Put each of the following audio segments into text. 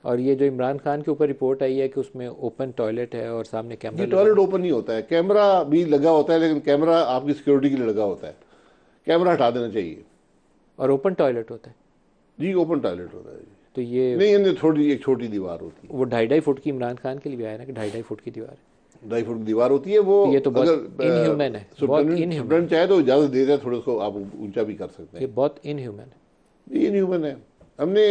और ये जो इमरान खान के ऊपर रिपोर्ट आई है कि उसमें ओपन टॉयलेट है और सामने कैमरा ये लगा टॉयलेट हुआ ओपन नहीं होता है, कैमरा भी लगा होता है, लेकिन कैमरा आपकी सिक्योरिटी के लिए लगा होता है, कैमरा हटा देना चाहिए। और ओपन टॉयलेट होता है। जी ओपन टॉयलेट होता है जी। तो ये नहीं, ये थोड़ी एक छोटी दीवार होती है। वो 2.5-2.5 फुट की इमरान खान के लिए भी आया ना कि 2.5-2.5 फुट की दीवार है। 2.5 फुट की दीवार होती है वो। तो ये तो बहुत इनह्यूमन अगर है, बहुत सुप्रेंटेंडेंट इनह्यूमन है। सुप्रेंटेंडेंट चाहे तो इजाज़त दे दे, थोड़ा उसको आप ऊंचा भी कर सकते ये हैं। बहुत इनह्यूमन है। ये ह्यूमन है। हमने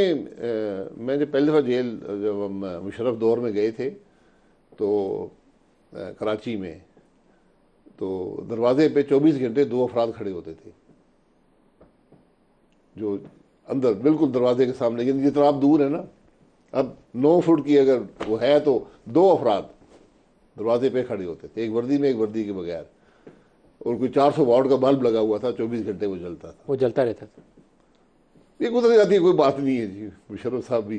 मैं जब पहली दफ़ा जेल, जब हम मुशर्रफ दौर में गए थे तो कराची में, तो दरवाजे पे 24 घंटे 2 अफराद खड़े होते थे, जो अंदर बिल्कुल दरवाजे के सामने, लेकिन जितना आप दूर है ना, अब 9 फुट की अगर वो है तो 2 अफराद दरवाजे पे खड़े होते थे, एक वर्दी में एक वर्दी के बगैर, और कोई 400 वाट का बल्ब लगा हुआ था, 24 घंटे वो जलता था। वो जलता रहता था। ये गुजर जाती है, कोई बात नहीं है जी। मुशर्रफ साहब भी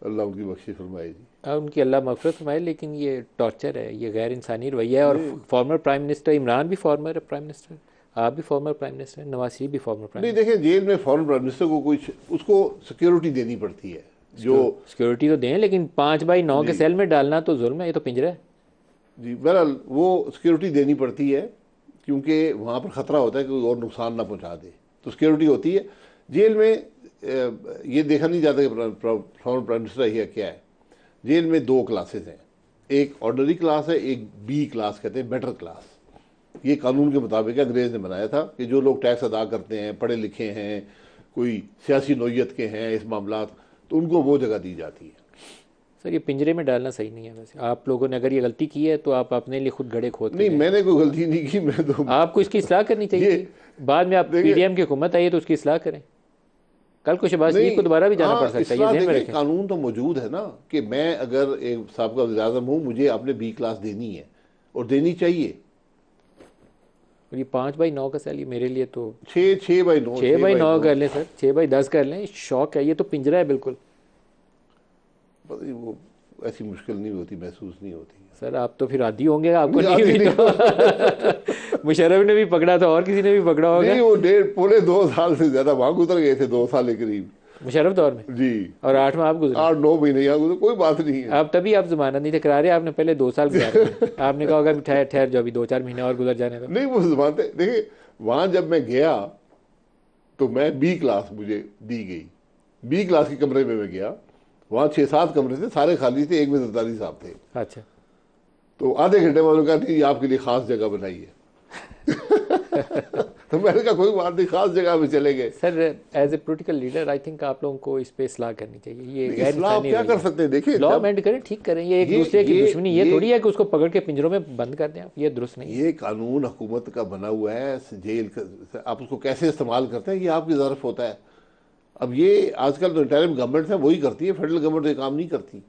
अल्लाह उनकी बख्शिश फरमाए जी। उनकी अल्लाह मग़फ़िरत फरमाए, लेकिन ये टॉर्चर है, ये गैर इंसानी रवैया है। और ये फॉर्मर प्राइम मिनिस्टर इमरान भी फॉर्मर प्राइम मिनिस्टर, आप भी former prime minister, Nawaz Sharif भी फॉर्मर प्राइम नहीं, मिनिस्टर। देखें, जेल में फॉरेन प्राइम मिनिस्टर को कोई, उसको सिक्योरिटी देनी पड़ती है जो। सिक्योरिटी तो दें, लेकिन 5x9 के जी सेल में डालना तो जुल्म है, ये तो पिंजरा है। जी, बहरहाल वो सिक्योरिटी देनी पड़ती है, क्योंकि वहाँ पर ख़तरा होता है कि कोई और नुकसान ना पहुँचा दे, तो सिक्योरिटी होती है। जेल में ये देखा नहीं जाता कि फॉरेन प्राइम मिनिस्टर है क्या है। जेल में 2 क्लासेस हैं, एक ऑर्डनरी क्लास है, एक बी क्लास कहते हैं, बेटर क्लास। ये कानून के मुताबिक अंग्रेज़ ने बनाया था कि जो लोग टैक्स अदा करते हैं, पढ़े लिखे हैं, कोई सियासी नोयत के हैं इस मामलात, तो उनको वो जगह दी जाती है। सर ये पिंजरे में डालना सही नहीं है। वैसे आप लोगों ने अगर ये गलती की है तो आप अपने लिए खुद गड़े खोद के नहीं, जाएं। मैंने कोई गलती नहीं की, मैं तो आपको इसकी इस्लाह करनी चाहिए ये थी। बाद में आप देखिए। पीडीएम की हुकूमत आई है तो उसकी इस्लाह करें। कल को शहबाज शरीफ नहीं, को दोबारा भी जाना पड़ हाँ, सकता है, ये इसलाह ध्यान में देखिए, रखें। कानून तो मौजूद है ना, कि मैं अगर एक साबिक़ा वज़ीर-ए-आज़म हूँ, मुझे आपने बी क्लास देनी है, और देनी चाहिए। और ये 5x9 का सेल, ये मेरे लिए तो 6x9, छः छः बाई बाई नौ नौ कर लें सर, 6x10 कर लें। शौक है, ये तो पिंजरा है बिल्कुल। पता नहीं, वो ऐसी मुश्किल नहीं होती, महसूस नहीं होती। सर आप तो फिर आदी होंगे, आपको नहीं, नहीं आती हुई नहीं तो मुशर्रफ ने भी पकड़ा था और किसी ने भी पकड़ा होगा। नहीं, वो डेढ़ पौने 2 साल से ज़्यादा वहाँ गुजर गए थे, 2 साल के करीब। मुशर्रफ दौर में। जी। और 8 में आप गुजरे। 8-9 महीने यहाँ गुजर, कोई बात नहीं है। आप तभी आप जमानत नहीं थे करा रहे, आपने पहले 2 साल गुजारे हैं। आपने कहा होगा भी ठहर ठहर जो अभी 2-4 महीने और गुजर जाने दो। नहीं, वो जमानते देखिए, वहाँ जब मैं गया तो मैं बी क्लास मुझे दी गई, बी क्लास के कमरे में मैं गया। वहाँ 6-7 कमरे थे, सारे खाली थे, एक में जरदारी साहब थे। अच्छा। तो आधे घंटे में उन्होंने कहा नहीं, ये आपके लिए खास जगह बनाई है। तो मैंने कहा कोई बात नहीं, खास जगह में चले गए। Sir as a political leader I think आप लोगों को इस पे इस्लाह करनी चाहिए। ये गैर इस्लाह आप इंसानी क्या कर रवैया सकते हैं? देखिए, है। लॉ जब अमेंड करें, ठीक करें। ये एक दूसरे की दुश्मनी ये थोड़ी है कि उसको पकड़ के पिंजरों में बंद कर दें आप, ये दुरुस्त नहीं है। ये कानून हुकूमत का बना हुआ है, जेल का, आप उसको कैसे इस्तेमाल करते हैं ये आपकी ज़रफ़ होता है। अब ये आजकल तो इंटरिम गवर्नमेंट है, वही करती है, फेडरल गवर्नमेंट ये काम नहीं करती।